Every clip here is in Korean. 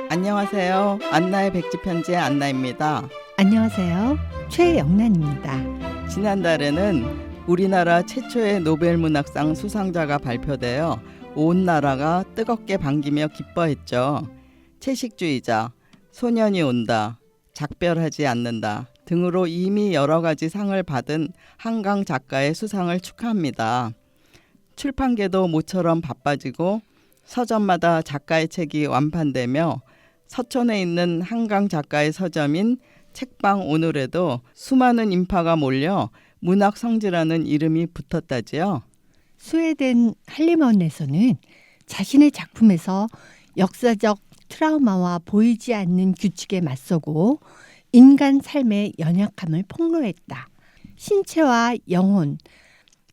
안녕하세요. 안나의 백지편지의 안나입니다. 안녕하세요. 최영란입니다. 지난달에는 우리나라 최초의 노벨문학상 수상자가 발표되어 온 나라가 뜨겁게 반기며 기뻐했죠. 채식주의자, 소년이 온다, 작별하지 않는다 등으로 이미 여러 가지 상을 받은 한강 작가의 수상을 축하합니다. 출판계도 모처럼 바빠지고 서점마다 작가의 책이 완판되며 서촌에 있는 한강 작가의 서점인 책방 오늘에도 수많은 인파가 몰려 문학 성지라는 이름이 붙었다지요. 스웨덴 할리먼에서는 자신의 작품에서 역사적 트라우마와 보이지 않는 규칙에 맞서고 인간 삶의 연약함을 폭로했다. 신체와 영혼,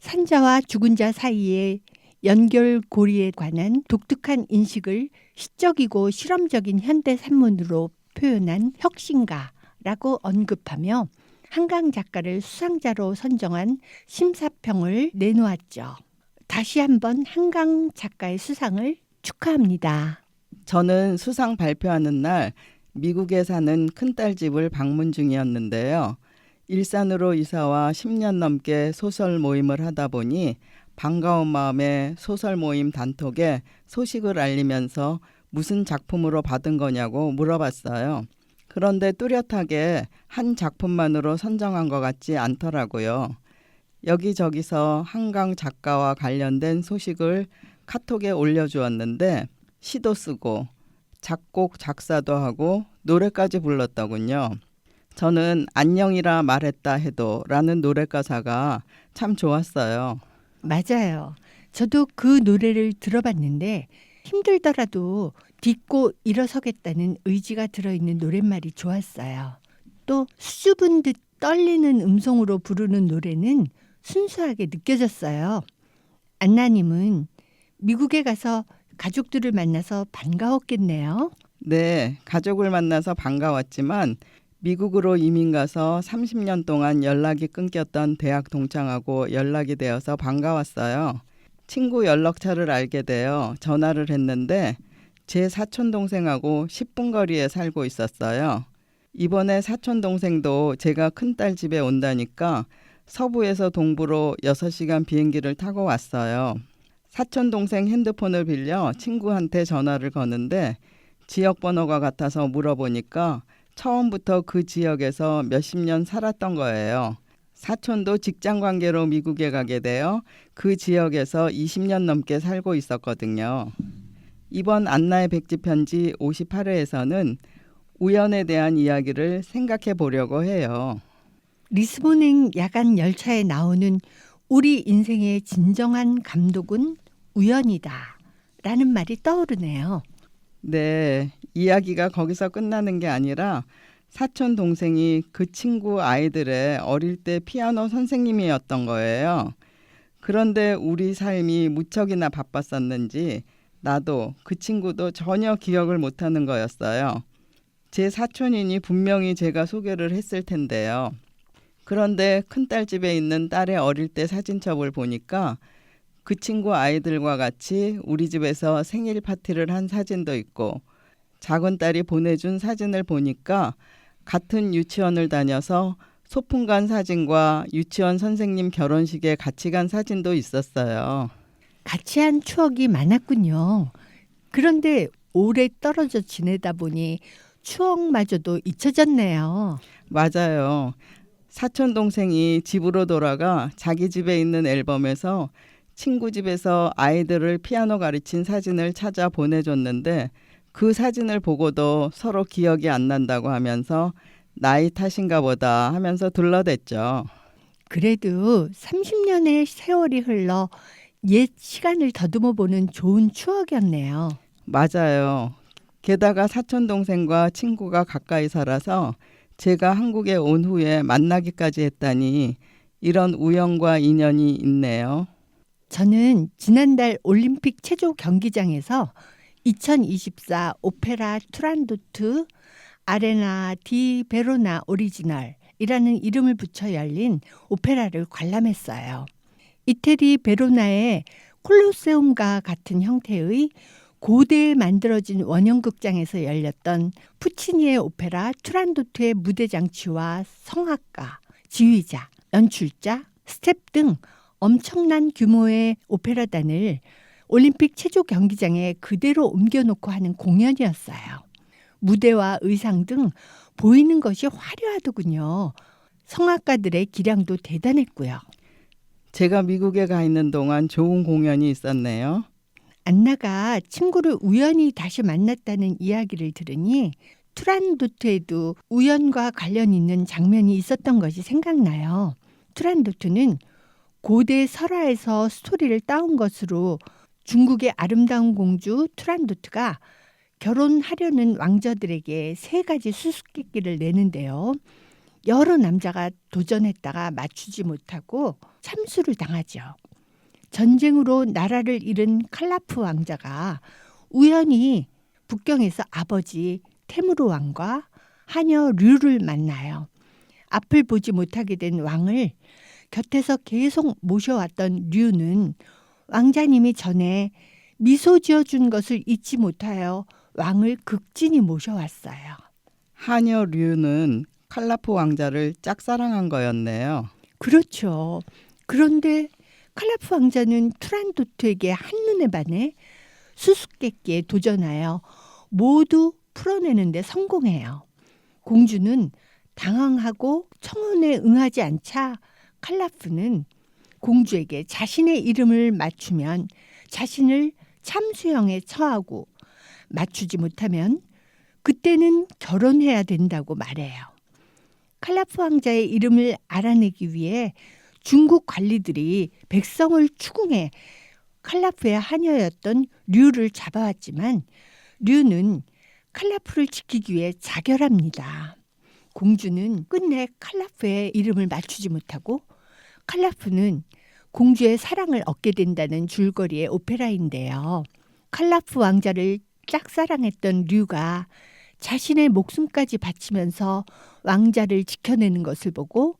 산자와 죽은 자 사이의 연결고리에 관한 독특한 인식을 시적이고 실험적인 현대 산문으로 표현한 혁신가라고 언급하며 한강 작가를 수상자로 선정한 심사평을 내놓았죠. 다시 한번 한강 작가의 수상을 축하합니다. 저는 수상 발표하는 날 미국에 사는 큰딸 집을 방문 중이었는데요. 일산으로 이사와 10년 넘게 소설 모임을 하다 보니 반가운 마음에 소설 모임 단톡에 소식을 알리면서 무슨 작품으로 받은 거냐고 물어봤어요. 그런데 뚜렷하게 한 작품만으로 선정한 것 같지 않더라고요. 여기저기서 한강 작가와 관련된 소식을 카톡에 올려주었는데 시도 쓰고 작곡 작사도 하고 노래까지 불렀더군요. 저는 안녕이라 말했다 해도 라는 노래 가사가 참 좋았어요. 맞아요. 저도 그 노래를 들어봤는데 힘들더라도 딛고 일어서겠다는 의지가 들어있는 노랫말이 좋았어요. 또 수줍은 듯 떨리는 음성으로 부르는 노래는 순수하게 느껴졌어요. 안나님은 미국에 가서 가족들을 만나서 반가웠겠네요. 네, 가족을 만나서 반가웠지만 미국으로 이민 가서 30년 동안 연락이 끊겼던 대학 동창하고 연락이 되어서 반가웠어요. 친구 연락처를 알게 되어 전화를 했는데 제 사촌 동생하고 10분 거리에 살고 있었어요. 이번에 사촌 동생도 제가 큰딸 집에 온다니까 서부에서 동부로 6시간 비행기를 타고 왔어요. 사촌 동생 핸드폰을 빌려 친구한테 전화를 거는데 지역 번호가 같아서 물어보니까 처음부터 그 지역에서 몇십 년 살았던 거예요. 사촌도 직장 관계로 미국에 가게 되어 그 지역에서 20년 넘게 살고 있었거든요. 이번 안나의 백지편지 58회에서는 우연에 대한 이야기를 생각해 보려고 해요. 리스본행 야간 열차에 나오는 우리 인생의 진정한 감독은 우연이다 라는 말이 떠오르네요. 네, 이야기가 거기서 끝나는 게 아니라 사촌 동생이 그 친구 아이들의 어릴 때 피아노 선생님이었던 거예요. 그런데 우리 삶이 무척이나 바빴었는지 나도 그 친구도 전혀 기억을 못하는 거였어요. 제 사촌이니 분명히 제가 소개를 했을 텐데요. 그런데 큰딸 집에 있는 딸의 어릴 때 사진첩을 보니까 그 친구 아이들과 같이 우리 집에서 생일 파티를 한 사진도 있고 작은 딸이 보내준 사진을 보니까 같은 유치원을 다녀서 소풍 간 사진과 유치원 선생님 결혼식에 같이 간 사진도 있었어요. 같이 한 추억이 많았군요. 그런데 오래 떨어져 지내다 보니 추억마저도 잊혀졌네요. 맞아요. 사촌 동생이 집으로 돌아가 자기 집에 있는 앨범에서 친구 집에서 아이들을 피아노 가르친 사진을 찾아 보내줬는데 그 사진을 보고도 서로 기억이 안 난다고 하면서 나이 탓인가 보다 하면서 둘러댔죠. 그래도 30년의 세월이 흘러 옛 시간을 더듬어 보는 좋은 추억이었네요. 맞아요. 게다가 사촌 동생과 친구가 가까이 살아서 제가 한국에 온 후에 만나기까지 했다니 이런 우연과 인연이 있네요. 저는 지난달 올림픽 체조 경기장에서 2024 오페라 투란도트 아레나 디 베로나 오리지널이라는 이름을 붙여 열린 오페라를 관람했어요. 이태리 베로나의 콜로세움과 같은 형태의 고대에 만들어진 원형극장에서 열렸던 푸치니의 오페라 투란도트의 무대 장치와 성악가, 지휘자, 연출자, 스텝 등 엄청난 규모의 오페라단을 올림픽 체조 경기장에 그대로 옮겨놓고 하는 공연이었어요. 무대와 의상 등 보이는 것이 화려하더군요. 성악가들의 기량도 대단했고요. 제가 미국에 가 있는 동안 좋은 공연이 있었네요. 안나가 친구를 우연히 다시 만났다는 이야기를 들으니 투란도트에도 우연과 관련 있는 장면이 있었던 것이 생각나요. 투란도트는 고대 설화에서 스토리를 따온 것으로 중국의 아름다운 공주 투란도트가 결혼하려는 왕자들에게 3가지 수수께끼를 내는데요. 여러 남자가 도전했다가 맞추지 못하고 참수를 당하죠. 전쟁으로 나라를 잃은 칼라프 왕자가 우연히 북경에서 아버지 테무르 왕과 하녀 류를 만나요. 앞을 보지 못하게 된 왕을 곁에서 계속 모셔왔던 류는 왕자님이 전에 미소 지어준 것을 잊지 못하여 왕을 극진히 모셔왔어요. 하녀 류는 칼라프 왕자를 짝사랑한 거였네요. 그렇죠. 그런데 칼라프 왕자는 투란도트에게 한눈에 반해 수수께끼에 도전하여 모두 풀어내는데 성공해요. 공주는 당황하고 청혼에 응하지 않자 칼라프는 공주에게 자신의 이름을 맞추면 자신을 참수형에 처하고 맞추지 못하면 그때는 결혼해야 된다고 말해요. 칼라프 왕자의 이름을 알아내기 위해 중국 관리들이 백성을 추궁해 칼라프의 하녀였던 류를 잡아왔지만 류는 칼라프를 지키기 위해 자결합니다. 공주는 끝내 칼라프의 이름을 맞추지 못하고 칼라프는 공주의 사랑을 얻게 된다는 줄거리의 오페라인데요. 칼라프 왕자를 짝사랑했던 류가 자신의 목숨까지 바치면서 왕자를 지켜내는 것을 보고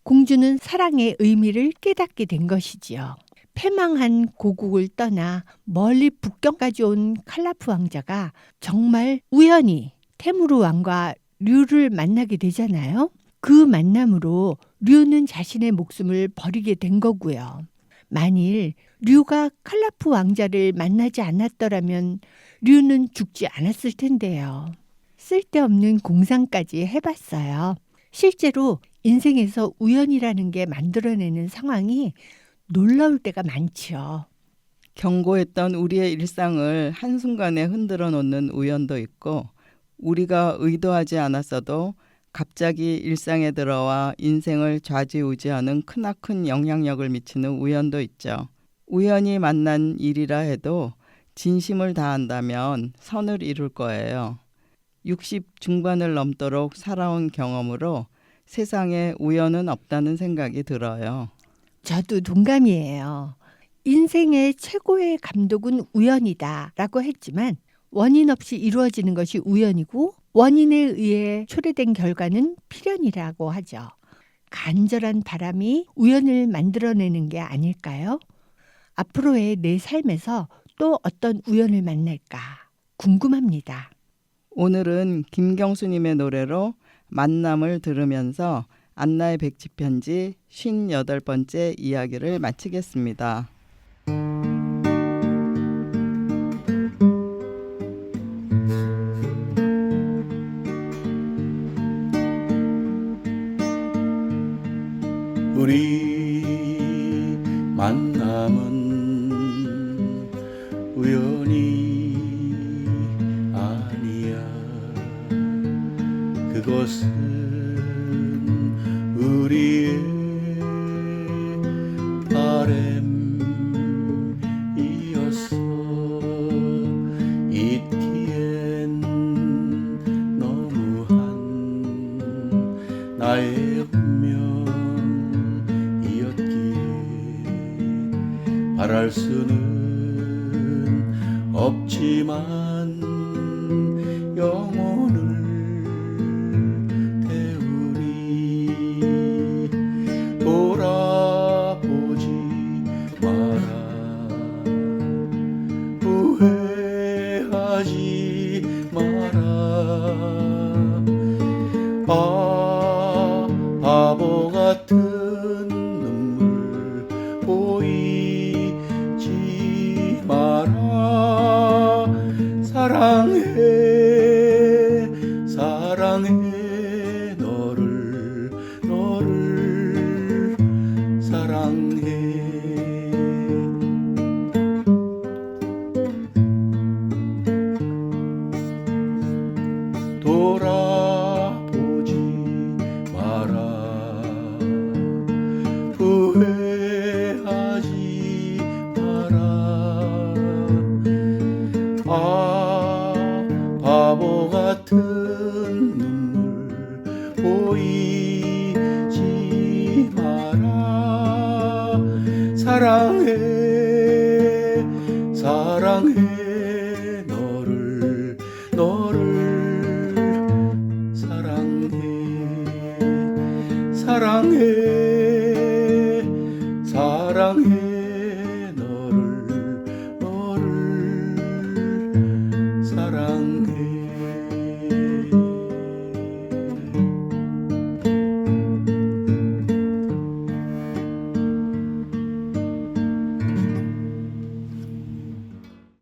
공주는 사랑의 의미를 깨닫게 된 것이지요. 패망한 고국을 떠나 멀리 북경까지 온 칼라프 왕자가 정말 우연히 테무르 왕과 류를 만나게 되잖아요. 그 만남으로 류는 자신의 목숨을 버리게 된 거고요. 만일 류가 칼라프 왕자를 만나지 않았더라면 류는 죽지 않았을 텐데요. 쓸데없는 공상까지 해봤어요. 실제로 인생에서 우연이라는 게 만들어내는 상황이 놀라울 때가 많지요. 경고했던 우리의 일상을 한순간에 흔들어 놓는 우연도 있고 우리가 의도하지 않았어도 갑자기 일상에 들어와 인생을 좌지우지하는 크나큰 영향력을 미치는 우연도 있죠. 우연히 만난 일이라 해도 진심을 다한다면 선을 이룰 거예요. 60 중반을 넘도록 살아온 경험으로 세상에 우연은 없다는 생각이 들어요. 저도 동감이에요. 인생의 최고의 감독은 우연이다라고 했지만 원인 없이 이루어지는 것이 우연이고 원인에 의해 초래된 결과는 필연이라고 하죠. 간절한 바람이 우연을 만들어내는 게 아닐까요? 앞으로의 내 삶에서 또 어떤 우연을 만날까 궁금합니다. 오늘은 김경수님의 노래로 만남을 들으면서 안나의 백지편지 58번째 이야기를 마치겠습니다. 우리 만남은 우연이 아니야. 그것은 우리의 바람이었어. 잊기엔 너무한 나의 운명이었기에 바랄 수는 없지만 영혼을 태우니 돌아보지 마라. 후회 사랑해 사랑해 너를 사랑해 돌아보지 마라 후회하지 마라 아 바보 같은 눈물 보이지 마라 사랑해 사랑해 너를 사랑해 사랑해